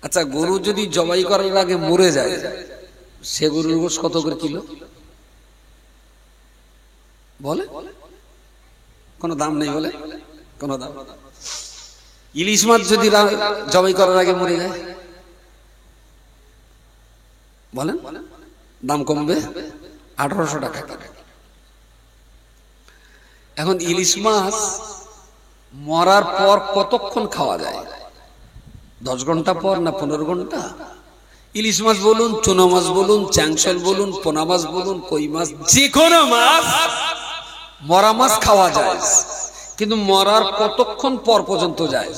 আচ্ছা, গরু যদি জবাই করার আগে মরে যায়, সে গরুর গোশত কত করে কিলো বলে? কোনো দাম নেই বলে? কোনো দাম? ইলিশ মাছ যদি জবাই করার আগে মরে যায় বলেন দাম কমবে 1800 টাকা। এখন ইলিশ মাছ মরার পর কতক্ষণ খাওয়া যায়? 10 ঘন্টা পর না 15 ঘন্টা? ইলিশ মাছ বলুন, চুনো মাছ বলুন, চ্যাংশল বলুন, পোনা মাছ বলুন, কই মাছ, যে কোনো মাছ, মরা মাছ খাওয়া যায়, কিন্তু মরার কতক্ষণ পর পর্যন্ত যায়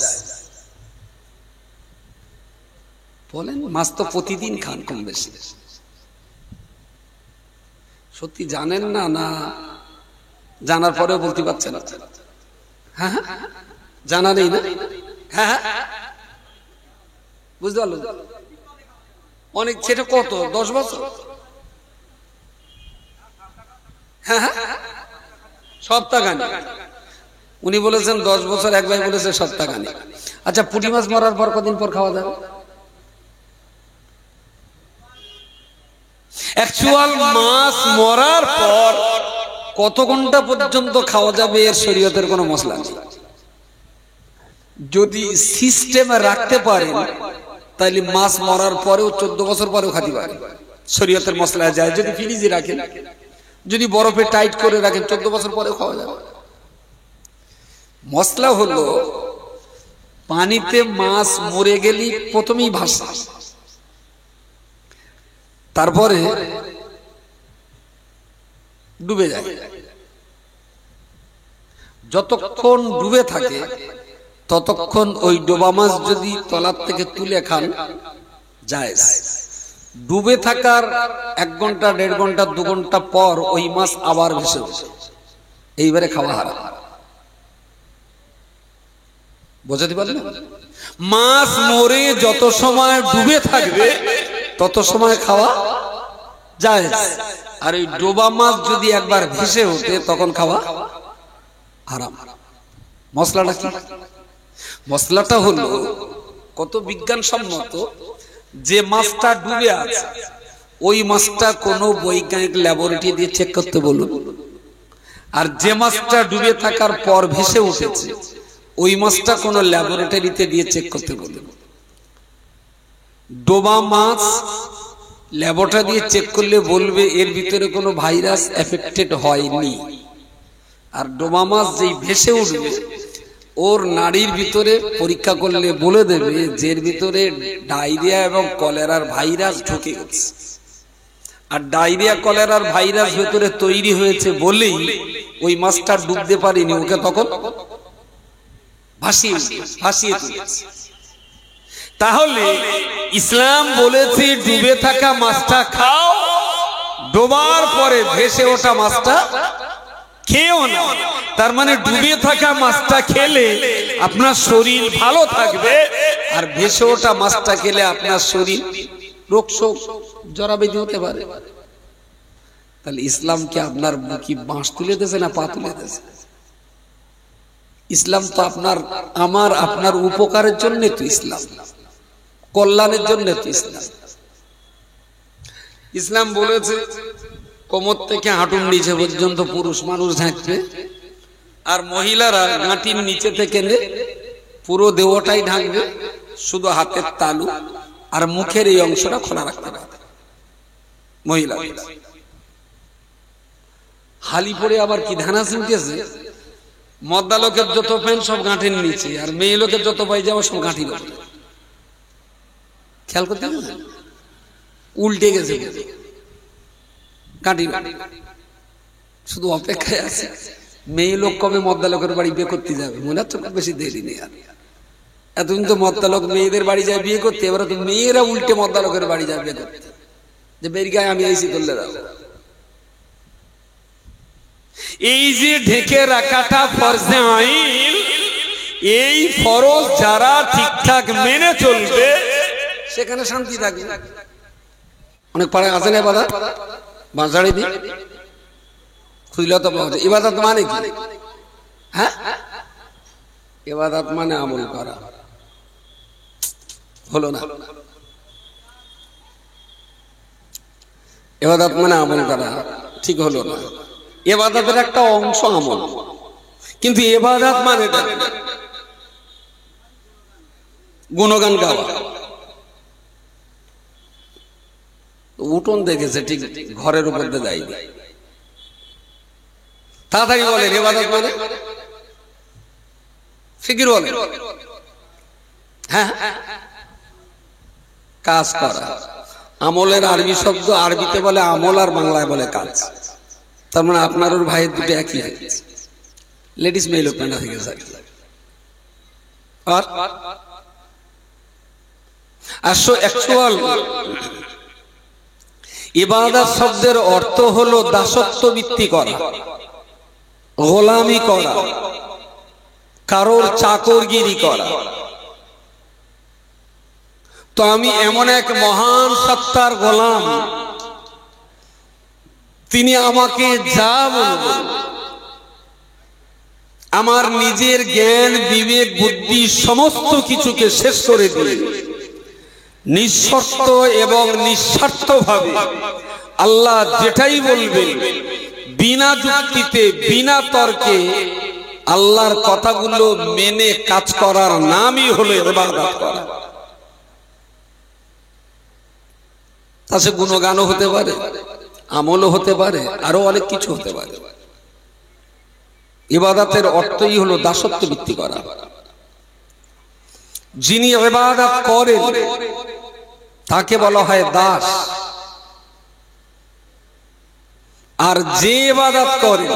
বলেন? মাছ তো প্রতিদিন খান কম বেশি। সত্যি জানেন না? না জানার পরেও বলতে পারছেন? হ্যাঁ জানা নেই না? হ্যাঁ বুঝতে পারলো অনেক। সেটা কত? 10 বছর? হ্যাঁ সপ্তাহখানি। উনি বলেছেন 10 বছর, এক ভাই বলেছে সপ্তাহখানি। আচ্ছা, পুঁটি মাছ মরার পর কদিন পর খাওয়া যাবে? অ্যাকচুয়াল মাছ মরার পর কত ঘন্টা পর্যন্ত খাওয়া যাবে এর শরীয়তের কোনো মশলা নেই। যদি সিস্টেমে রাখতে পারেন তাহলে মাছ মরার পরেও 14 বছর পরেও খাতে পারে, শরীয়তের মশলা যায়। যদি ফ্রিজে রাখেন, যদি বরফে টাইট করে রাখেন, 14 বছর পরেও খাওয়া যাবে। মশলা হলো পানিতে মাছ মরে গেলে প্রথমেই ভাসে, তারপরে ডুবে যায়। যতক্ষণ ডুবে থাকে ততক্ষণ ওই ডোবা মাছ যদি তলার থেকে তুলে খান জায়েজ। ডুবে থাকার 1 ঘন্টা, 1.5 ঘন্টা, 2 ঘন্টা পর ওই মাছ আবার ভেসে ওঠে, এইবারে খাওয়া হারাম। বোঝাতে পারলেন? মাছ মরে যত সময় ডুবে থাকবে তত সময় খাওয়া জায়েজ, আর ওই ডোবা মাছ যদি একবার ভেসে ওঠে তখন খাওয়া হারাম। মশলাটা কি? মশলাটা হলো কত বিজ্ঞানসম্মত। যে মাছটা ডুবে আছে ওই মাছটা কোনো বৈজ্ঞানিক ল্যাবরেটরি দিয়ে চেক করতে বলুন, আর যে মাছটা ডুবে থাকার পর ভেসে উঠেছে ওই মাছটা কোনো ল্যাবরেটরিতে দিয়ে চেক করতে বলুন। ডোবা মাছ ল্যাবরেটরি দিয়ে চেক করলে বলবে এর ভিতরে কোনো ভাইরাস এফেক্টেড হয়নি, আর ডোবা মাছ যেই ভেসে উঠবে ওর নাড়ির ভিতরে পরীক্ষা করলে বলে দেবে যে এর ভিতরে ডায়রিয়া এবং কলেরার ভাইরাস ঢুকে গেছে। আর ডায়রিয়া কলেরার ভাইরাস ভেতরে তৈরি হয়েছে বলেই ওই মাছটা ডুবতে পারেনি, ওকে তখন ভাসিয়ে তুলেছে। তাহলে ইসলাম বলেছে ডুবে থাকা মাছটা খাও, ডোবার পরে ভেসে ওঠা মাছটা খেও না। তার মানে ডুবে থাকা মাছটা খেলে আপনার শরীর ভালো থাকবে, আর ভেসে ওঠা মাছটা খেলে আপনার শরীর রোগ শোক জরাবেদি হতে পারে। তাহলে ইসলাম কি আপনার বুকি বাঁশ তুলে দিয়েছে না পা তুলে দিয়েছে? ইসলাম তো আপনার আমার আপনার উপকারের জন্য তো ইসলাম, কল্যাণের জন্য তো ইসলাম। ইসলাম বলেছে কোমর থেকে হাঁটুর নিচে পর্যন্ত পুরুষ মানুষ ঢাকবে, আর মহিলারা গাঁটির নিচে থেকে পুরো দেহটাই ঢাকবে, শুধু হাতের তালু আর মুখের এই অংশটা খোলা রাখতে পারবে মহিলা। হালি পরে আবার কি ধানা শুনতেছে, মদ্দা লোকের যত প্যান্ট সব গাঁটির নিচে, আর মেয়ে লোকের যত পায়জামা সব গাঁটির উপরে। খেয়াল করতে হবে, উল্টে গেছে গাঁটি, শুধু অপেক্ষায় আছে মেয়ে লোক কবে মদ্দা লোকের বাড়ি বিয়ে করতে যাবে। মনে হচ্ছে খুব বেশি দেরি নেই। আর এতদিন তো মদ্দা লোক মেয়েদের বাড়ি যায় বিয়ে করতে, এবার তো মেয়েরা উল্টে মদ্দা লোকের বাড়ি যায় বিয়ে করতে, যে বের গায়ে আমি আইসি করলে দাও। এই যে ঢেকে রাখাটা ফরজে আইন, এই ফরজ যারা ঠিকঠাক মেনে চলবে সেখানে শান্তি থাকবে। অনেক পাড়ায় আছে না বাধা বাঁচাড়ি দি খুঁজলে তো পাওয়া যায়। ইবাদত মানে কি? হ্যাঁ, ইবাদত মানে আমল করা। হলো না। ইবাদত মানে আমল করা, ঠিক হলো না। ইবাদতের একটা অংশ আমল, কিন্তু ইবাদত মানে গুণগান গাওয়া। উঠোন দেখেছে ঠিক, ঘরের উপর দিয়ে যায়নি। তাড়াতাড়ি বলেন ইবাদত মানে ফিকির বলেন। হ্যাঁ, কাজ করা। আমলের আরবি শব্দ, আরবিতে বলে আমল আর বাংলায় বলে কাজ। তার মানে আপনার ওর ভাইয়ের দুটো একই হয়ে গেছে। লেডিস মেল ওপেন হয়ে গেছে। আর অ্যাকচুয়াল ইবাদত শব্দের অর্থ হলো দাসত্ব বৃত্তি করা, গোলামি করা, কারোর চাকরগিরি করা। তো আমি এমন এক মহান সত্তার গোলাম, তিনি আমাকে যা বলবেন, আমার নিজের জ্ঞান বিবেক বুদ্ধি সমস্ত কিছুকে শেষ করে দিয়ে নিঃশর্ত এবং নিঃস্বার্থভাবে আল্লাহ যেটাই বলবেন বিনা যুক্তিতে বিনা তর্কে আল্লাহর কথাগুলো মেনে কাজ করার নামই হলো ইবাদত করা। তাতে গুণগানও হতে পারে, আমলও হতে পারে, আরো অনেক কিছু হতে পারে। ইবাদতের অর্থই হলো দাসত্ব বৃত্তি করা। যিনি ইবাদত করেন তাকে বলা হয় দাস, আর যে ইবাদত করে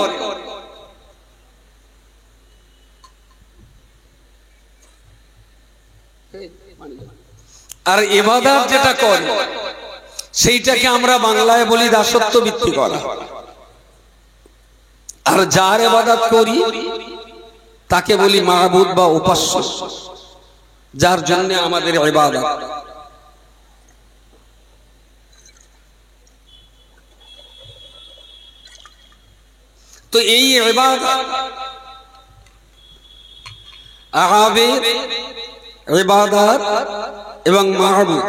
আর ইবাদত যেটা করে সেইটাকে আমরা বাংলায় বলি দাসত্ব বৃত্তি করা। আর যার ইবাদত করি তাকে বলি মাবুদ বা উপাস্য, যার জন্য আমাদের ইবাদত। তো এই ইবাদত আবেদ, ইবাদত এবং মাহবুব,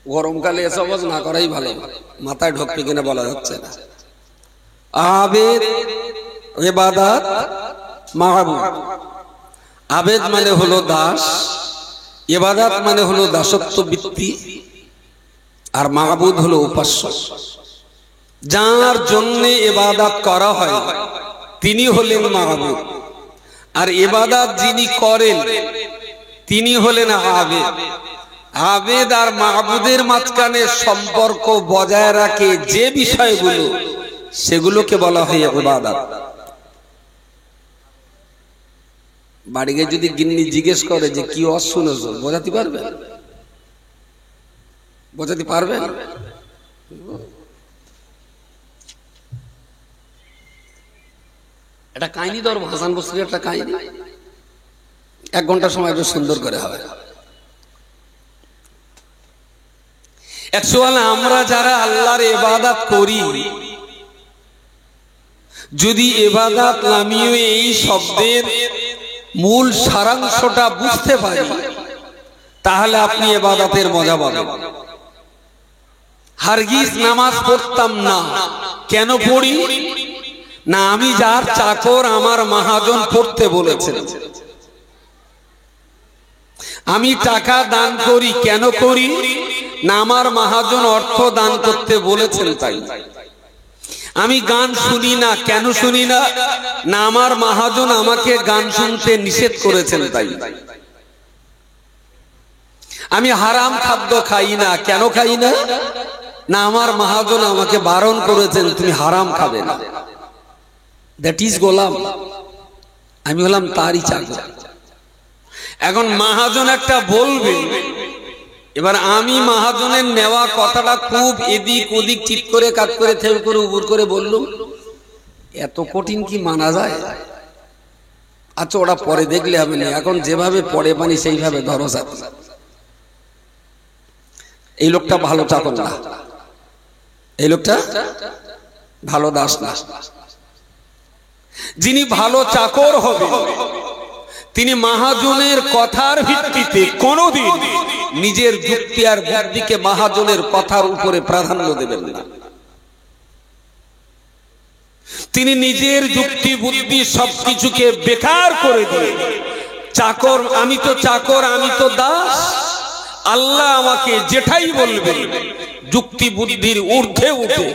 গরমকালে এসব না করাই ভালো, মাথায় ঢোকবে কিনা বলা যাচ্ছে না। আবেদ, ইবাদত, মাহবুব। আবেদ মানে হলো দাস, ইবাদত মানে হলো দাসত্ব বৃত্তি, আর মাহবুদ হলো উপাস্য। যার জন্য ইবাদত করা হয় তিনি হলেন মাহবুব, আর ইবাদত যিনি করেন তিনি হলেন আবেদ। আবেদ আর মাহবুদের মাঝখানে সম্পর্ক বজায় রাখে যে বিষয়গুলো, সেগুলোকে বলা হয় ইবাদত। বাড়ি গিয়ে যদি গিন্নি জিজ্ঞেস করে যে কি ওয়াজ শুনেছো, বোঝাতে পারবেন? বোঝাতে পারবেন? এটা কাহিনী ধরবো, হাসান বসরির একটা কাহিনী, 1 ঘন্টা সময় একটু সুন্দর করে হবে। অ্যাকচুয়ালি আমরা যারা আল্লাহর ইবাদত করি, যদি ইবাদত নামীয় এই শব্দের মূল সারাংশটা বুঝতে পারি, তাহলে আপনি ইবাদতের মজা পাবেন। হারগিজ নামাজ পড়তাম না, কেন পড়ি না? আমি যার চাকর আমার মহাজন পড়তে বলেছেন। আমি টাকা দান করি, কেন করি না? আমার মহাজন অর্থ দান করতে বলেছেন তাই। আমি গান শুনি না, কেন শুনি না? না আমার মহাজন আমাকে গান শুনতে নিষেধ করেছেন তাই। আমি হারাম খাদ্য খাই না, কেন খাই না? না আমার মহাজন আমাকে বারণ করেছেন তুমি হারাম খাবে না। দ্যাট ইজ গোলাম, আমি হলাম তারই চাকর। এখন মহাজন একটা বলবে, এবার আমি মহাজনের নেওয়া কথাটা খুব এদিক ওদিক ঠিক করে কাজ করে থেউ করে উপর করে বললুম, এত কঠিন কি মানা যায়? আচ্ছা ওরা পরে দেখলে হবে না, এখন যেভাবে পড়ে পানি সেইভাবে ধরো। এই লোকটা ভালো চাকর না, এই লোকটা ভালো দাস না। যিনি ভালো চাকর হবে তিনি মহাজনের কথার ভিত্তিতে কোনোদিন নিজের যুক্তি আর বুদ্ধিকে মহাজনের কথার উপরে প্রাধান্য দেবেন না। তিনি নিজের যুক্তি বুদ্ধি সবকিছুকে বেকার করে দিয়ে চাকর, আমি তো চাকর, আমি তো দাস, আল্লাহ আমাকে যেটাই বলবে যুক্তি বুদ্ধির ঊর্ধ্বে উঠে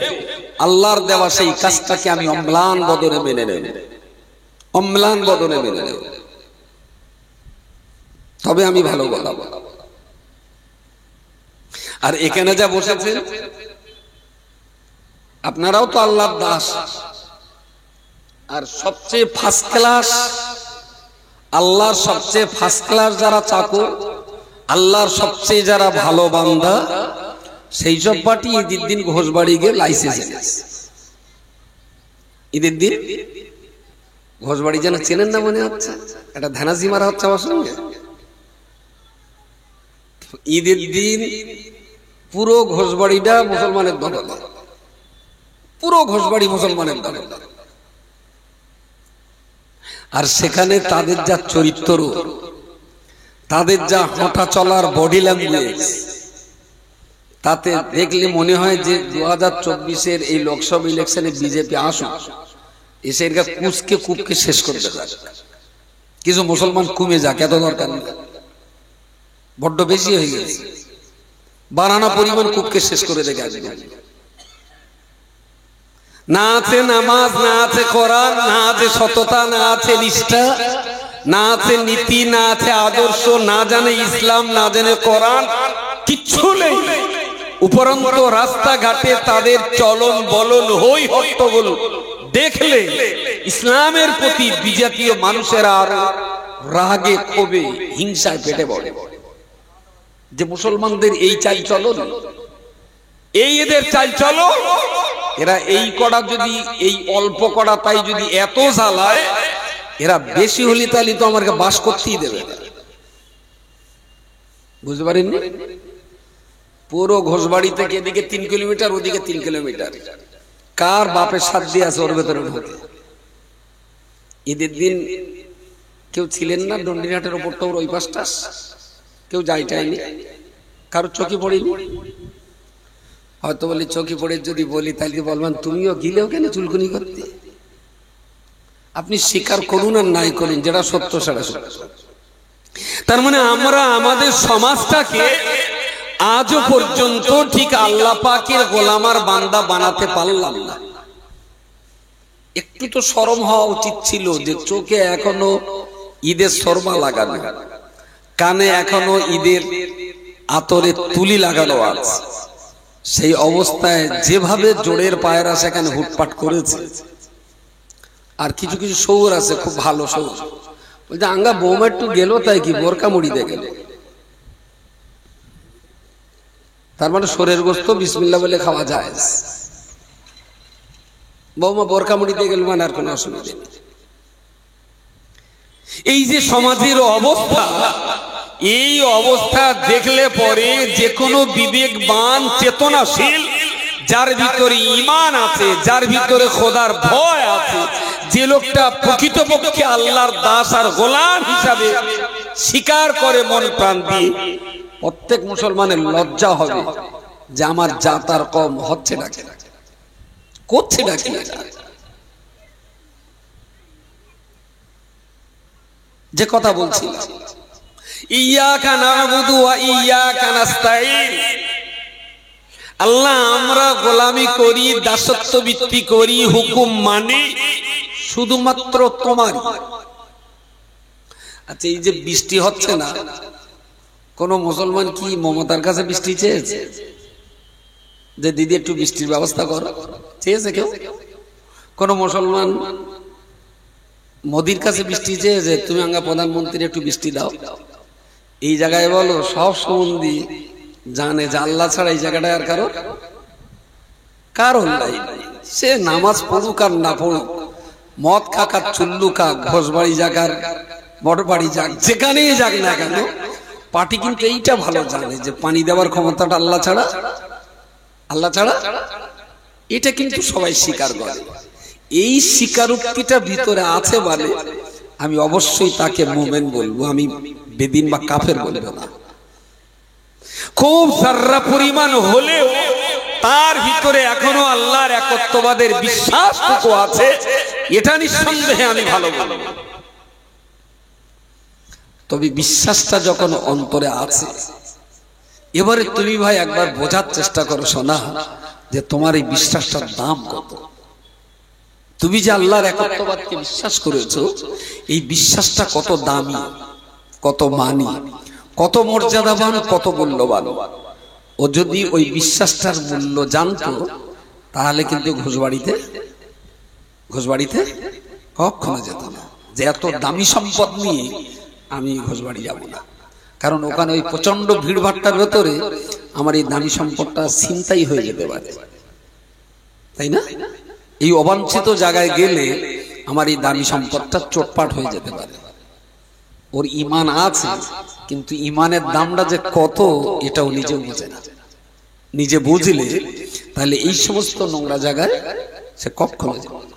আল্লাহর দেওয়া সেই কাজটাকে আমি অম্লান বদনে মেনে নেব, অম্লান বদনে মেনে নেব, তবে আমি ভালো বলবো। আর এখানে যা বসেছে আপনারাও তো আল্লাহর দাস, আর সবচেয়ে ফার্স্ট ক্লাস আল্লাহর সবচেয়ে ফার্স্ট ক্লাস যারা চাকর, আল্লাহর সবচেয়ে যারা ভালো বান্দা, সেই সব পার্টি ঈদের দিন ঘোষবাড়ি গিয়ে লাইসেন্স এনেছে। ঈদের দিন ঘোষবাড়ি যেন চেনেন না মনে হচ্ছে, এটা ধানাজি মারা হচ্ছে আমার সঙ্গে। ঈদের দিন পুরো ঘোষবাড়িটা মুসলমানের দখলে, পুরো ঘোষবাড়ি মুসলমানের দখলে। আর সেখানে তাদের যা চরিত্র, তাদের যা হাঁটা চলার বডি ল্যাঙ্গুয়েজ, তাতে দেখলে মনে হয় যে 2024-এর এই লোকসভা ইলেকশনে বিজেপি আসুক, এসে এর কুচকে কুপকে শেষ করে দেবে। কিছু মুসলমান কমে যাক, এত দরকার নেই, বড্ড বেশি হয়ে গেছে, বানানা পরিমাণ কুপকে শেষ করে দেখে আসবে। না আছে নামাজ, না আছে কোরআন, না আছে সততা, না আছে নিষ্ঠা, না আছে নীতি, না আছে আদর্শ, না জানে ইসলাম, না জানে কোরআন, কিচ্ছু নেই। উপরন্ত রাস্তাঘাটে তাদের চলন বলন হই হট্টগোল দেখলে ইসলামের প্রতি বিজাতীয় মানুষেরা আর রাগে ক্ষোভে হিংসায় পেটে পড়ে যে মুসলমানদের এই চাল চলন, এই এদের চাল চলো, এরা এই কড়া যদি, এই অল্প কড়া তাই যদি এত জ্বালায়, এরা বেশি হলি তাহলে তো আমাকে বাস করতেই দেবে। বুঝতে পারেননি? পুরো ঘোষবাড়ি থেকে এদিকে 3 কিলোমিটার, ওদিকে 3 কিলোমিটার, কার বাপের সাথ দিয়ে আছে ওর ভেতরে ঢোকে। ঈদের দিন কেউ ছিলেন না দণ্ডিঘাটের ওপরটা, ওর ওই পাশটা কেউ যায়নি, কারোর চোখে পড়েনি। হয়তো বলি চোখে পড়ে যদি বলি তাহলে বলবেন তুমিও গিলেও কেন চুলকুনি করতে। আপনি স্বীকার করুন আর নাই করুন, যেটা সত্য সেটা সত্য। তার মানে আমরা আমাদের সমাজটাকে আজও পর্যন্ত ঠিক আল্লাহ পাকের গোলামার বান্দা বানাতে পারলাম না। একটু তো শরম হওয়া উচিত ছিল যে চোখে এখনো ঈদের শর্মা লাগানো, কানে এখনো ঈদের আতরের তুলি লাগানো আছে। সেই অবস্থায় যেভাবে জোরের পায়রা সেখানে হুটপাট করেছে। আর কিছু কিছু শৌর আছে খুব ভালো শৌর, বলছে আঙ্গা বৌমা একটু গেল তাই কি বোরকা মুড়িতে গেল, তার মানে শোরের গোস্ত বিসমিল্লাহ বলে খাওয়া যায়। বৌমা বোরকা মুড়িতে গেল মানে আর কোনো অসুবিধা নেই। এই যে সমাজের অবস্থা, এই অবস্থা দেখলে পরে যে কোনো বিবেকবান চেতনাশীল, যার ভিতরে ঈমান আছে, যার ভিতরে খোদার ভয় আছে, যে লোকটা প্রকৃতপক্ষে আল্লাহর দাস আর গোলাম হিসাবে স্বীকার করে মন প্রাণ দিয়ে, প্রত্যেক মুসলমানের লজ্জা হবে যে আমার জাত আর কম হচ্ছে নাকি, করছে নাকি। যে কথা বলছি, ইয়াকা না'বুদু ওয়া ইয়াকা নাস্তাঈন, আল্লাহ আমরা গোলামি করি, দাসত্ব বৃত্তি করি, হুকুম মানি শুধুমাত্র তোমারই। আচ্ছা, এই যে বৃষ্টি হচ্ছে না, কোন মুসলমান কি মমতার কাছে বৃষ্টি চেয়েছে যে দিদি একটু বৃষ্টির ব্যবস্থা করো? চেয়েছে কেউ? কোন মুসলমান মোদির কাছে বৃষ্টি চেয়েছে তুমি আঙ্গা প্রধানমন্ত্রী একটু বৃষ্টি দাও? এই জায়গায় বলো সব সম্বন্ধী জানে যে আল্লাহ ছাড়া এই জায়গাটায় আর কারণ নাই। সে নামাজ পড়ুক আর না পড়ুক, মদ খাক আর চুল্লু খাক, ঘোষবাড়ি যাক আর বড়বাড়ি যাক, যেখানেই যাক না কেন, পার্টি কিন্তু এইটা ভালো জানে যে পানি দেওয়ার ক্ষমতাটা আল্লাহ ছাড়া, আল্লাহ ছাড়া। এটা কিন্তু সবাই স্বীকার করে। এই স্বীকারোক্তিটা ভিতরে আছে বলে আমি অবশ্যই তাকে মুমিন বলবো, আমি বেদিন বা কাফের বলবো না। খুব যাররা পরিমাণ হলেও তার ভিতরে এখনো আল্লাহর একত্ববাদের বিশ্বাসটুকু আছে, এটা নিঃসন্দেহে আমি ভালো বলবো। তবে বিশ্বাসটা যখন অন্তরে আছে, এবারে তুমি ভাই একবার বোঝার চেষ্টা করো সোনা, যে তোমার এই বিশ্বাসটার দাম কত। তুমি যে আল্লাহর একত্ববাদকে বিশ্বাস করেছো, এই বিশ্বাসটা কত দামি, কত মানি, কত মর্যাদাবান, কত মূল্যবান। ও যদি ওই বিশ্বাসটার মূল্য জানতো, তাহলে কিন্তু ঘোষবাড়িতে কখনো যেত না, যে এত দামি সম্পদ নিয়ে আমি ঘোষবাড়ি যাব না। কারণ ওখানে ওই প্রচন্ড ভিড়ভাট্টার ভেতরে আমার এই দামি সম্পদটা ছিনতাই হয়ে যেতে পারে, তাই না? এই অবাঞ্ছিত জায়গায় গেলে আমার এই দামি সম্পদটা চোটপাট হয়ে যেতে পারে। ওর ঈমান আছে, কিন্তু ঈমানের দামটা যে কত এটাও নিজেও বোঝে না। নিজে বুঝলে তাহলে এই সমস্ত নোংরা জায়গায় সে কখনো যাবে না।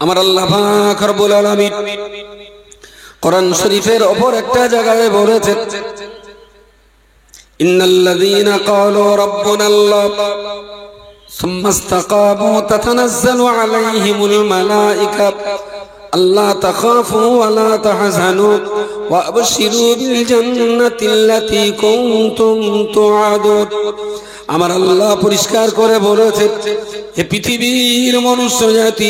আমার আল্লাহ পাক রব্বুল আলামিন কোরআন শরীফের অপর একটা জায়গায় বলেছেন, ইন্নাল্লাযীনা ক্বালু রাব্বুনাল্লাহ সুম্মা ইসতাকামু তাতানাজ্জালু আলাইহিমুল মালায়েকা আল্লা তাখাফু ওয়া লা তাহজানু ওয়া আবশিরু বিল জান্নাতিল্লাতী কুনতুম তুআদুন। আমার আল্লাহ পরিষ্কার করে বলেছে, হে পৃথিবীর মনুষ্য জাতি,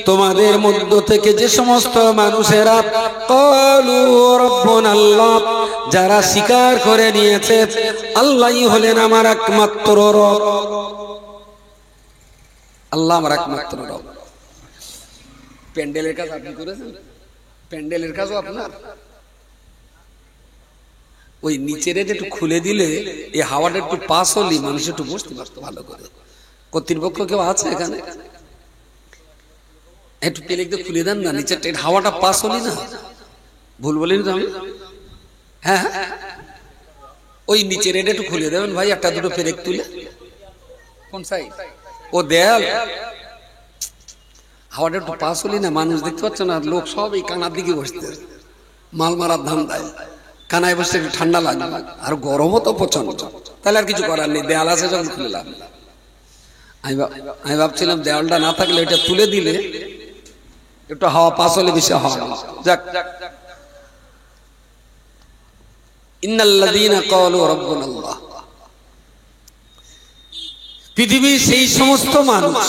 তোমাদের মধ্য থেকে যে সমস্ত মানুষেরা ক্বালু রাব্বুনাল্লাহ, যারা স্বীকার করে নিয়েছে আল্লাহই হলেন আমার একমাত্র রব, আল্লাহ আমার একমাত্র রব। প্যান্ডেলের কাজ আপনি করেছেন? প্যান্ডেলের কাজও আপনার? ওই নিচের একটু খুলে দিলে এই হাওয়াটা একটু পাস হলি মানুষ একটু বসতে পারতো ভালো করে। কর্তৃপক্ষ কেউ আছে এখানে? একটু পেলে একটু খুলে দেন না, নিচের হাওয়াটা পাস হলি না। ভুল বলিনি তো আমি? হ্যাঁ, ওই নিচের এটা একটু খুলে দেবেন ভাই, একটা দুটো পেরেক তুলে। কোন সাইড? ও দেয়াল। হাওয়াটা একটু পাস হলি না, মানুষ দেখতে পাচ্ছ না, লোক সব এই কানার দিকে বসতে, মাল মারার ধান্দায়। কানায় বসতে একটু ঠান্ডা লাগবে, আর গরমও তো প্রচন্ড। তাহলে আর কিছু করার নেই, দেয়াল আছে যখন খুলে লাভ। আমি ভাবছিলাম দেয়ালটা না থাকলে এটা তুলে দিলে একটু হাওয়া পাস হলে বেশি হাওয়া। যাক, ইন্নাল্লাযীনা ক্বালু রাব্বুনাল্লাহ, পৃথিবীর সেই সমস্ত মানুষ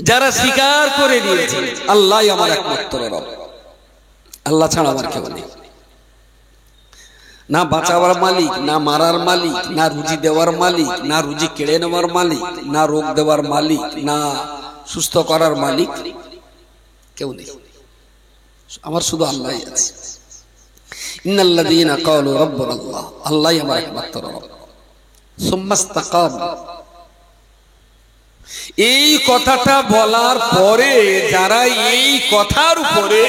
যারা স্বীকার করে নিয়েছে আল্লাহই আমার একমাত্র রব, আল্লাহ ছাড়া আমার কেউ নেই। না বাঁচাবার মালিক, না মারার মালিক, না রুজি দেওয়ার মালিক, না রুজি কেড়ে নেওয়ার মালিক, না রোগ দেওয়ার মালিক, না সুস্থ করার মালিক, কেউ নেই। আমার শুধু আল্লাহই আছে। ইন্নাল্লাযীনা ক্বালু রাব্বুনাল্লাহ, আল্লাহই আমার একমাত্র রব। সুম্মা ইসতাকামু, এই কথাটা বলার পরে যারা এই কথার উপরে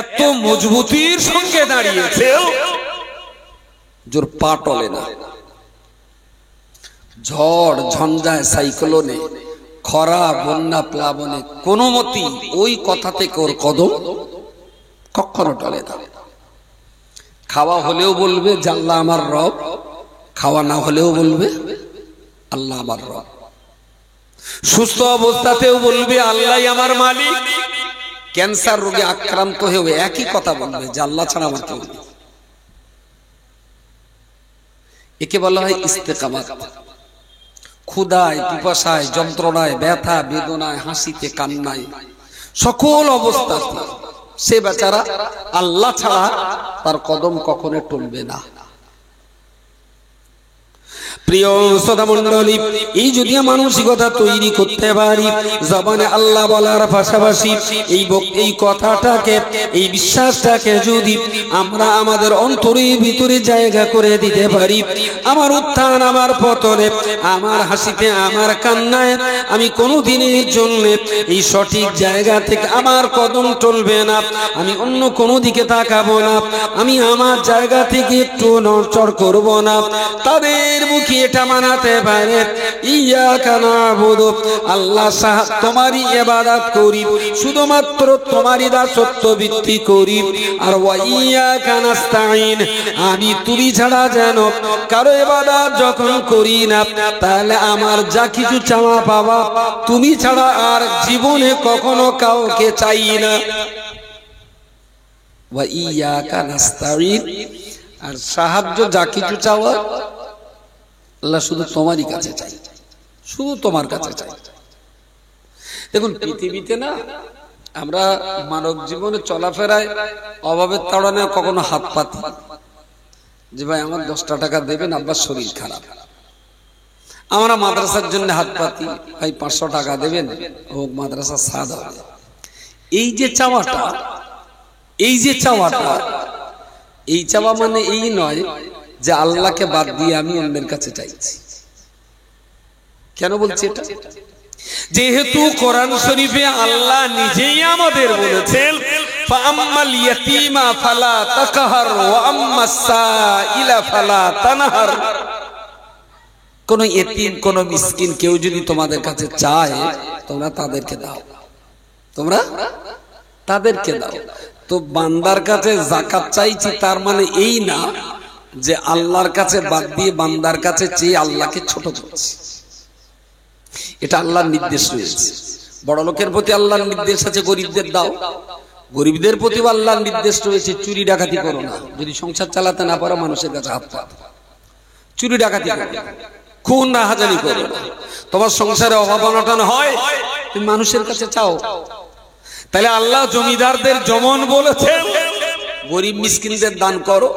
এত মজবুতির সঙ্গে দাঁড়িয়েছে, জোর পা টলে না। ঝড় ঝঞ্ঝায়, সাইক্লোনে, খরা বন্যা প্লাবনে কোনো মতি ওই কথা থেকে ওর কদম কখনো টলে না। খাওয়া হলেও বলবে যে আল্লাহ আমার রব, খাওয়া না হলেও বলবে আল্লাহ আমার রব। সুস্থ অবস্থাতেও বলবে আল্লাহই আমার মালিক। ক্যান্সার রোগে আক্রান্ত হয়েও একই কথা বলবে যে আল্লাহ ছাড়া আমার কেউ নেই। একে বলা হয় ইস্তেকামাত। ক্ষুধায়, পিপাসায়, যন্ত্রণায়, ব্যথা বেদনায়, হাসিতে কান্নায়, সকল অবস্থাতে সে বেচারা আল্লাহ ছাড়া তার কদম কখনো টলবে না। প্রিয় শ্রোতা মণ্ডলী, এই যদি মানসিকতা তৈরি করতে পারি, জবানে আল্লাহ বলার পাশাপাশি এই কথাটাকে, এই বিশ্বাসটাকে যদি আমরা আমাদের অন্তরের ভিতরে জায়গা করে দিতে পারি, আমার উত্থান, আমার পতনে, আমার হাসিতে, আমার কান্নায় আমি কোনো দিনের জন্য এই সঠিক জায়গা থেকে আমার কদম টলবে না। আমি অন্য কোনো দিকে তাকাবো না, আমি আমার জায়গা থেকে একটু নড়চড় করব না। তাদের মুখে এটা মানাতে পারে ইয়াকা নাবুদু আল্লাহ তোমারই ইবাদত করি, শুধুমাত্র তোমারই দাসত্ব বৃত্তি করি, আর ওয়া ইয়াকা নাস্তাইন আমি তুমি ছাড়া যেন কারো ইবাদত যখন করি না, তাহলে আমার যা কিছু চাওয়া পাওয়া তুমি ছাড়া আর জীবনে কখনো কাউকে চাই না। ওয়া ইয়াকা নাস্তাইন আর সাহায্য যা কিছু চাওয়া আল্লাহ শুধু তোমারই কাছে চাই, শুধু তোমার কাছে চাই। দেখুন পৃথিবীতে না আমরা মানব জীবনে চলাফেরায় অভাবের তাড়নায় কখনো হাত পাতি যে ভাই আমার 10টা টাকা দেবেন, আব্বার শরীর খারাপ। আমরা মাদ্রাসার জন্য হাত পাতি, ভাই 500 টাকা দেবেন, ও মাদ্রাসা সাদ হবে। এই যে চাওয়াটা, এই যে চাওয়াটা, এই চাওয়া মানে এই নয় যে আল্লাহকে বাদ দিয়ে আমি অন্যের কাছে চাইছি। কেন বলছি এটা? যেহেতু কোরআন শরীফে আল্লাহ নিজেই আমাদের বলেছেন ফাআম্মাল ইয়াতীমা ফালা তাকহার ওয়া আম্মাস সাইলা ফালা তানহার। কোন ইতিম কোন মিসকিন কেউ যদি তোমাদের কাছে চায় তোমরা তাদেরকে দাও, তোমরা তাদেরকে দাও। তো বান্দার কাছে যাকাত চাইছি তার মানে এই না যে আল্লাহর কাছে বাদ দিয়ে বান্দার কাছে চেয়ে আল্লাহকে ছোট করছি। এটা আল্লাহর নির্দেশ রয়েছে। বড় লোকের প্রতি আল্লাহর নির্দেশ আছে গরিবদের দাও, গরিবদের প্রতি আল্লাহর নির্দেশ রয়েছে চুরি ডাকাতি করো না। যদি সংসার চালাতে না পারো মানুষের কাছে হাত পাতো, চুরি ডাকাতি করো, খুন রাহাজানি করো না। তোমার সংসারে অভাব অনটন হয় তুমি মানুষের কাছে চাও। তাহলে আল্লাহ জমিদারদের যেমন বলেছেন গরিব মিসকিনদের দান করো,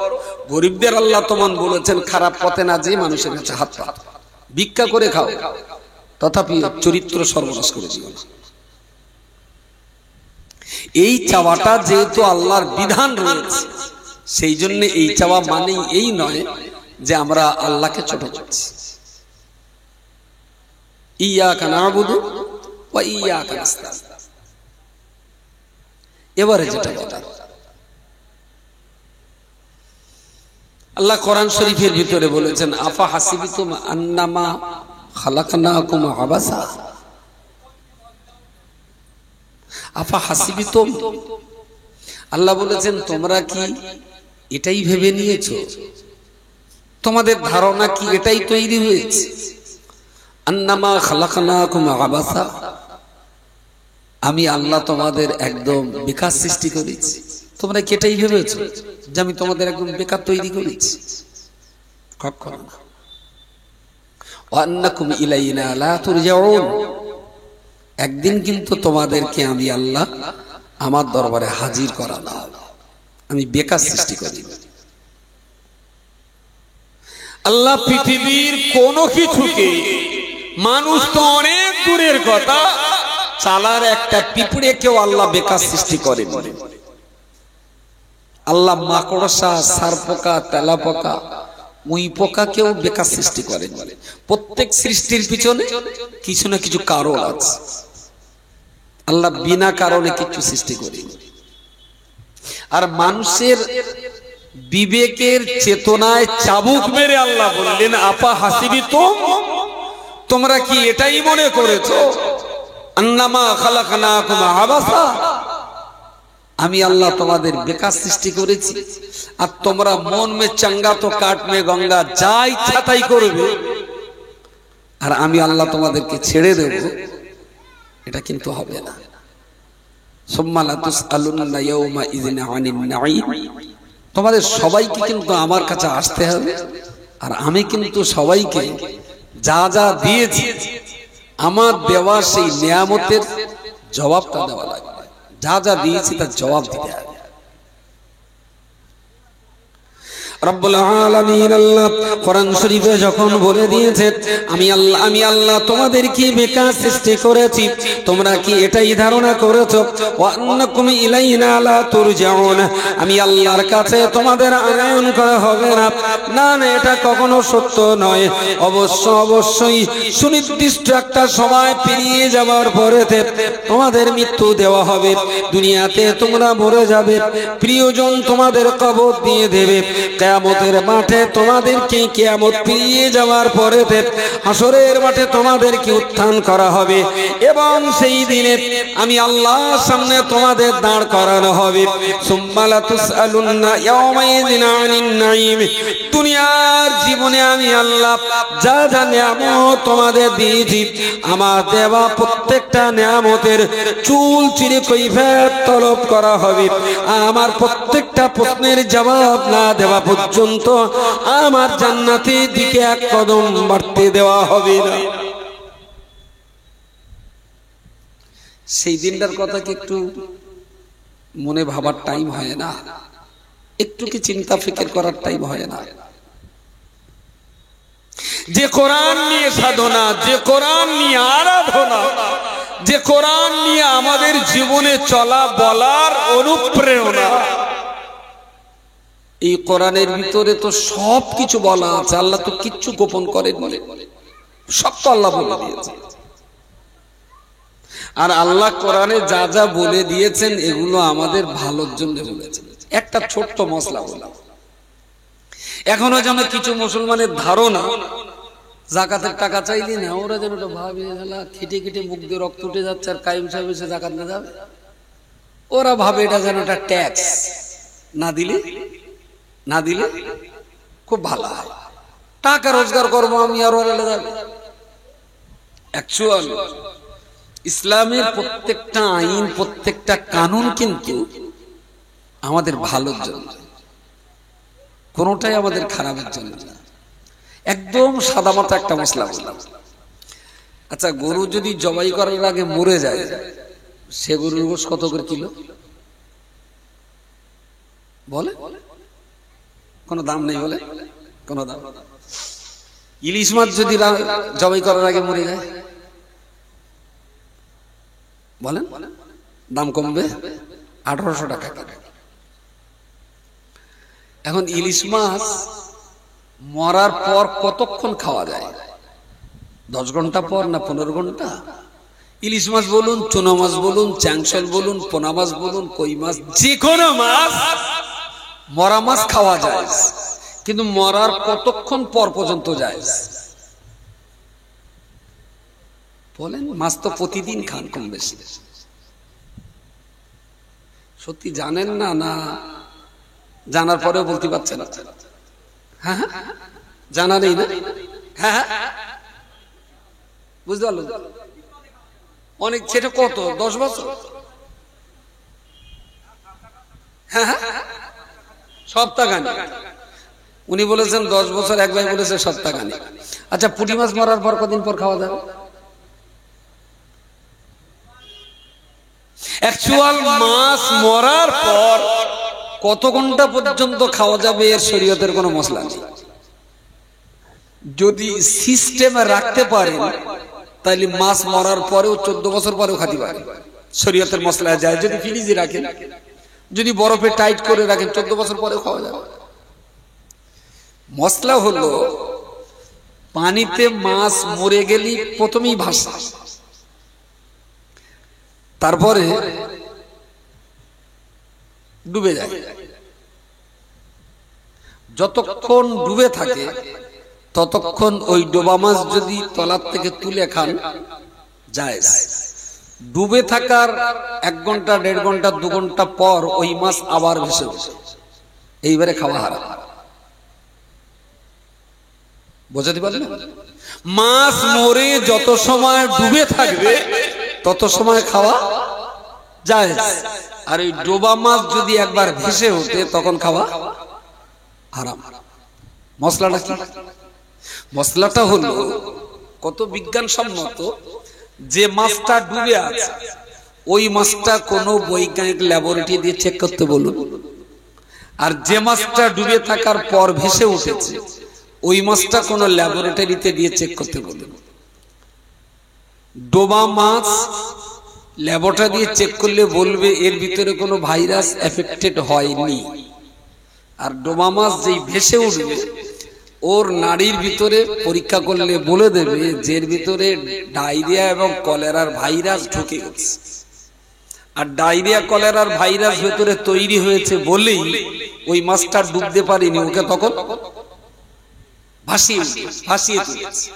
গরিবদের আল্লাহ তেমন বলেছেন খারাপ পথে না যেয়ে মানুষের কাছে হাত পাতো, ভিক্ষা করে খাও, তথাপি চরিত্র সর্বনাশ করে দিও না। এই চাওয়াটা যেহেতু আল্লাহর বিধান রয়েছে সেই জন্য এই চাওয়া মানেই এই নয় যে আমরা আল্লাহকে ছোট করছি। ইয়াকা নাবুদু ওয়া ইয়াকা নাস্তাইন। এবারে যেটা কথা আল্লাহ কোরআন শরীফের ভিতরে বলেছেন আফা হাসিবিতুম আন্নামা খালাকনাকুম আবাসা। আফা হাসিবিতুম আল্লাহ বলেছেন তোমরা কি এটাই ভেবে নিয়েছো, তোমাদের ধারণা কি এটাই তৈরি হয়েছে আন্নামা খালাকনাকুম আবাসা, আমি আল্লাহ তোমাদের একদম বেকার সৃষ্টি করেছি। তোমরা কি এটাই ভেবেছো যে আমি তোমাদের একদম বেকার তৈরি করেছি? কখনো না। ওয়ান্নাকুম ইলাইনা লা তুরজাউন, একদিন কিন্তু তোমাদেরকে আমি আল্লাহ আমার দরবারে হাজির করাবো, আমি বেকার সৃষ্টি করি। আল্লাহ পৃথিবীর কোন কিছুকে, মানুষ তো অনেক দূরের কথা, চালার একটা পিঁপড়েকেও আল্লাহ বেকার সৃষ্টি করেন। আল্লাহ মাকড়সা, সারপোকা, তেলাপোকা, মুই পোকাকেও বেকার সৃষ্টি করেন। প্রত্যেক সৃষ্টির পিছনে কিছু না কিছু কারণ আছে। আল্লাহ বিনা কারণে কিছু সৃষ্টি করেন। আর মানুষের বিবেকের চেতনায় চাবুক মেরে আল্লাহ বললেন আপা হাসিবিতুম, তোমরা কি এটাই মনে করেছো আন্নামা খালাকনাকুম আবাসা, আমি আল্লাহ তোমাদের বেকার সৃষ্টি করেছি আর তোমরা মন মে চাঙ্গা তো কাট মে গঙ্গা যা ইচ্ছা তাই করবে আর আমি আল্লাহ তোমাদেরকে ছেড়ে দেব? এটা কিন্তু হবে না। সুম্মা লা তুসআলুনা ইয়াওমা ইযিন আনিন নাঈম, তোমাদের সবাইকে কিন্তু আমার কাছে আসতে হবে আর আমি কিন্তু সবাইকে যা যা দিয়েছি আমার দেওয়া সেই নিয়ামতের জবাবটা দেওয়া লাগবে। যা যা দিয়েছি তার জবাব দিতে হবে। রব্বুল আলামিন আল্লাহ কোরআন শরীফে যখন বলে দিয়েছে আমি আল্লাহ তোমাদেরকে বেকার সৃষ্টি করেছি, তোমরা কি এটাই ধারণা করেছো ওয়া আন্নাকুম ইলাইনা লা তুরজাউন, আমি আল্লাহর কাছে তোমাদের আনয়ন করা হবে না? না না, এটা কখনো সত্য নয়। অবশ্যই সুনির্দিষ্ট একটা সময় পেরিয়ে যাওয়ার পরেতে তোমাদের মৃত্যু দেওয়া হবে, দুনিয়াতে তোমরা মরে যাবে, প্রিয়জন তোমাদের কবর দিয়ে দেবে, নিয়ামতের মাঠে তোমাদেরকে কিয়ামত পেরিয়ে যাওয়ার পরে হাসরের মাঠে তোমাদেরকে উত্থান করা হবে এবং সেই দিনে আমি আল্লাহর সামনে তোমাদের দাঁড় করানো হবে। সুম্মা লা তুসআলুন্না ইয়াওমাইযিন আনিন নাঈম। দুনিয়ার জীবনে আমি আল্লাহ যা যা নিয়ামত তোমাদের দিয়েছি, আমার দেওয়া প্রত্যেকটা নিয়ামতের চুল চিরে কৈফিয়ত তলব করা হবে। আমার প্রত্যেকটা প্রশ্নের জবাব না দেওয়া পর্যন্ত আমার জান্নাতের দিকে এক কদম বাড়তে দেওয়া হবে না। সেই দিনটার কথা কি একটু মনে ভাবার টাইম হয় না? একটু কি চিন্তা ফিকির করার টাইম হয় না? যে কোরআন নিয়ে সাধনা, যে কোরআন নিয়ে আরাধনা, যে কোরআন নিয়ে আমাদের জীবনে চলা বলার অনুপ্রেরণা, এই কোরআনের ভিতরে তো সব কিছু বলা আছে। আল্লাহ তো কিচ্ছু গোপন করেন বলে, সব তো আল্লাহ বলে দিয়েছে। আর আল্লাহ কোরআনে যা যা বলে দিয়েছেন এগুলো আমাদের ভালোর জন্য বলেছেন। একটা ছোট্ট মশলা বললাম, এখনো যেন কিছু মুসলমানের ধারণা জাকাতের টাকা চাইলি না, ওরা যেন ভাবে খেটে খেটে মুখ দিয়ে রক্ত উঠে যাচ্ছে আর কাইম সাহেব এসে জাকাত না যাবে। ওরা ভাবে এটা যেন একটা ট্যাক্স, না দিলে খুব ভালো হয়, টাকা রোজগার করবো আমি আর ওরা যাবে। অ্যাকচুয়াল ইসলামের প্রত্যেকটা আইন, প্রত্যেকটা কানুন কিন্তু আমাদের ভালোর জন্য, কোনটাই আমাদের খারাপের জন্য না। একদম সাদামাটা একটা মশলা বললাম। আচ্ছা, গরু যদি জবাই করার আগে মরে যায়, সে গরুর গোশত কত করে কিলো বলে? কোনো দাম নেই বলে, কোনো দাম। ইলিশ মাছ যদি জবাই করার আগে মরে যায় বলেন দাম কমবে 1800 টাকা। এখন ইলিশ মাছ মরার পর কতক্ষণ খাওয়া যায়? 10 ঘন্টা পর না 15 ঘন্টা? ইলিশ মাছ বলুন, চুনা মাছ বলুন, চ্যাংশল বলুন, পোনা মাছ বলুন, কই মাছ, যে কোনো মাছ, মরা মাছ খাওয়া যায়, কিন্তু মরার কতক্ষণ পর পর্যন্ত যায় বলেন? মাছ তো প্রতিদিন খান কম বেশি। সত্যি জানেন না? না জানার পরেও বলতে পারছেন না? হ্যাঁ জানা নেই না? হ্যাঁ বুঝতে পারলো অনেক। সেটা কত? 10 বছর? হ্যাঁ সপ্তাহখানি। উনি বলেছেন 10 বছর, এক ভাই বলেছে সপ্তাহখানি। আচ্ছা, পুঁটি মাছ মরার পর কদিন পর খাওয়া যাবে? অ্যাকচুয়াল মাছ মরার পর কত ঘন্টা পর্যন্ত খাওয়া যাবে এর শরীয়তের কোনো মশলা নেই। যদি সিস্টেমে রাখতে পারেন তাহলে মাছ মরার পরেও 14 বছর পরেও খাতে পারে, শরীয়তের মশলা যায়। যদি ফ্রিজে রাখেন, যদি বরফে টাইট করে রাখেন, 14 বছর পরেও খাওয়া যাবে। মশলা হলো পানিতে মাছ মরে গেলে প্রথমেই ভাসা, তারপরে ডুবে যায়। যতক্ষণ ডুবে থাকে ততক্ষণ ওই ডোবা মাছ যদি তলার থেকে তুলে খান জায়েজ। ডুবে থাকার 1 ঘন্টা, 1.5 ঘন্টা, 2 ঘন্টা পর ওই মাছ আবার ভেসে ওঠে, এইবারে খাওয়া হারাম। বোঝাতে পারলেন? মাছ মরে যত সময় ডুবে থাকবে তত সময় খাওয়া জায়েজ। আর ওই ডোবা মাছ যদি একবার ভেসে ওঠে তখন খাওয়া হারাম। মশলাটা কি? মশলাটা হলো কত বিজ্ঞানসম্মত। যে মাছটা ডুবে আছে ওই মাছটা কোন বৈজ্ঞানিক ল্যাবরেটরি দিয়ে চেক করতে বলুন, আর যে মাছটা ডুবে থাকার পর ভেসে উঠেছে ওই মাছটা কোন ল্যাবরেটরিতে দিয়ে চেক করতে বলুন। ডোবা মাছ ল্যাবরেটরি দিয়ে চেক করলে বলবে এর ভিতরে কোনো ভাইরাস এফেক্টেড হয়নি। আর ডোবা মাছ যেই ভেসে উঠবে ওর নাড়ির ভিতরে পরীক্ষা করলে বলে দেবে যে এর ভিতরে ডায়রিয়া এবং কলেরার ভাইরাস ঢুকে গেছে। আর ডায়রিয়া কলেরার ভাইরাস ভেতরে তৈরি হয়েছে বলেই ওই মাছটা ডুবতে পারিনি, ওকে তখন ভাসিয়ে তুলেছে।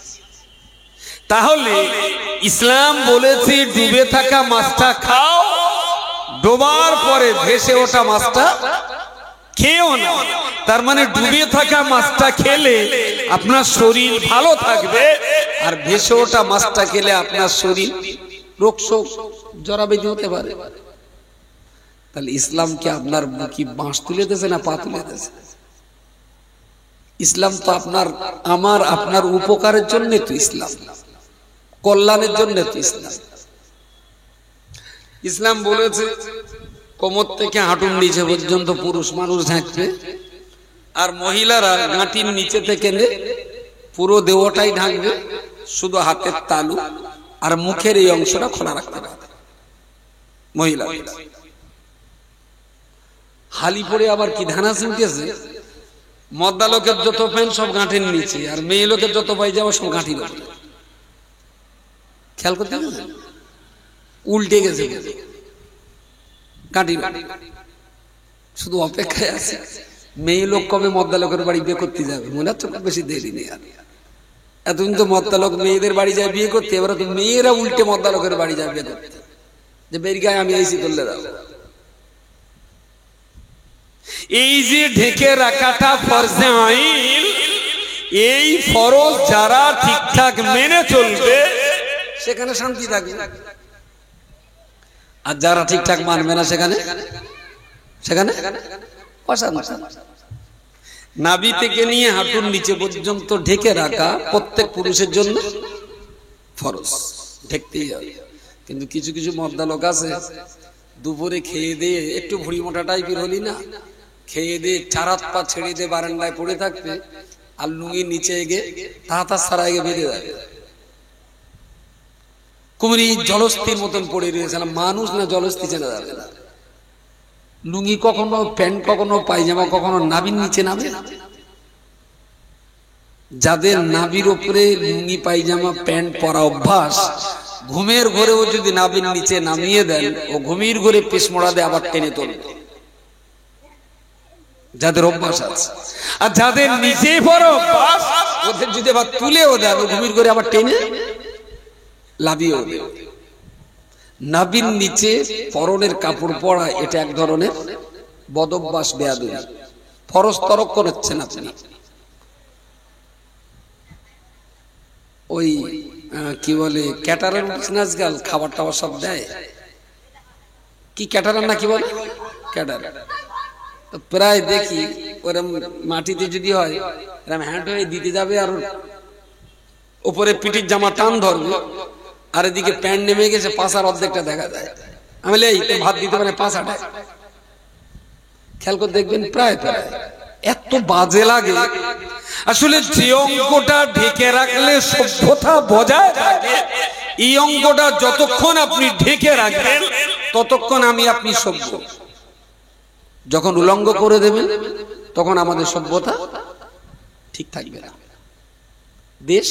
তাহলে ইসলাম বলেছে ডুবে থাকা মাছটা খাও, ডোবার পরে ভেসে ওঠা মাছটা খেও না। তার মানে ডুবে থাকা মাছটা খেলে আপনার শরীর ভালো থাকবে, আর ভেসে ওঠা মাছটা খেলে আপনার শরীর রোগ শোক জরাবেদি হতে পারে। তাহলে ইসলাম কি আপনার কি বাঁশ তুলে দিয়েছে না পা তুলে দিয়েছে? ইসলাম তো আপনার উপকারের জন্য তো ইসলাম, কল্যাণের জন্য তো ইসলাম। ইসলাম বলেছে কোমর থেকে হাঁটুর নিচে পর্যন্ত পুরুষ মানুষ ঢাকবে, আর মহিলারা গাঁটির নিচে থেকে পুরো দেহটাই ঢাকবে, শুধু হাতের তালু আর মুখের এই অংশটা খোলা রাখতে পারবে মহিলা। হালি পরে আবার কি ধানা শুনতেছে, মদ্দা লোকের যত প্যান্ট সব গাঁটের নিচে, আর মেয়ে লোকের যত পায়জামা সব গাঁটির উপরে। খেয়াল করতে উল্টে গেছে গাঁটির, শুধু অপেক্ষায় আছে মেয়ে লোক কবে মদ্দা লোকের বাড়ি বিয়ে করতে যাবে। মনে হচ্ছে খুব বেশি দেরি নেই। আর এতদিন তো মদ্দা লোক মেয়েদের বাড়ি যায় বিয়ে করতে, এবার তো মেয়েরা উল্টে মদ্দা লোকের বাড়ি যায় বিয়ে করতে, যে বের গায়ে আমি আইসি তুললে দাও। এই যে ঢেকে রাখাটা ফরজে আইন, এই ফরজ যারা ঠিকঠাক মেনে চলবে সেখানে শান্তি থাকবে, আর যারা ঠিকঠাক মানবে না সেখানে অশান্তি। নাভি থেকে নিয়ে হাঁটুর নিচে পর্যন্ত ঢেকে রাখা প্রত্যেক পুরুষের জন্য ফরজ, ঢেকতেই হবে। কিন্তু কিছু কিছু মদ্দা লোক আছে, দুপুরে খেয়ে দিয়ে একটু ভুড়ি মোটা টাইপের হলি না, খেয়ে দিয়ে চার হাত পা ছেড়ে দিয়ে বারান্দায় পড়ে থাকবে, আর লুঙ্গি নিচে এগে তাহাতার সারা এগে বেঁধে যাবে, কুমিরি জলস্থির মতন পড়ে রয়েছে। মানুষ না জলস্থি চেনা যাবে না। লুঙ্গি কখনো, প্যান্ট কখনো, পায়জামা কখনো নাভির নিচে নামে। যাদের নাভির উপরে লুঙ্গি পায়জামা প্যান্ট পরা অভ্যাস, ঘুমের ঘরেও যদি নাভির নিচে নামিয়ে দেন, ও ঘুমির ঘরে পিস মোড়া দিয়ে আবার টেনে তুলবে, যাদের অভ্যাস আছে। আর যাদের নিচে পড়া অভ্যাস, ওদের যদি আবার তুলেও দেন, ঘুমির ঘরে আবার টেনে লাভিয়েও দেবে। নাভির নিচে পরনের কাপড় পরা এটা এক ধরনের বদভ্যাস, বেয়াদবি। ফরজ তরক করেছেন আপনি। ওই কি বলে ক্যাটারার নাচগাল খাবার টাবার সব দেয়, কি ক্যাটারার না কি বলে ক্যাটারার, প্রায় দেখি ওরম মাটিতে যদি হয় এরম হ্যান্ড হয়ে দিতে যাবে, আর উপরে পিঠির জামা টান ধরবে, আর এদিকে প্যান্ট নেমে গেছে, পাশার অর্ধেকটা দেখা যায়। আমি এই ভাত দিতে পারে পাশাটা, খেয়াল করে দেখবেন প্রায় এত বাজে লাগে। আসলে যে অঙ্কটা ঢেকে রাখলে সভ্যতা বজায় থাকে, এই অঙ্কটা যতক্ষণ আপনি ঢেকে রাখবেন ততক্ষণ আপনি সভ্য। যখন উলঙ্গ করে দেবেন তখন আমাদের সভ্যতা ঠিক থাকবে না, দেশ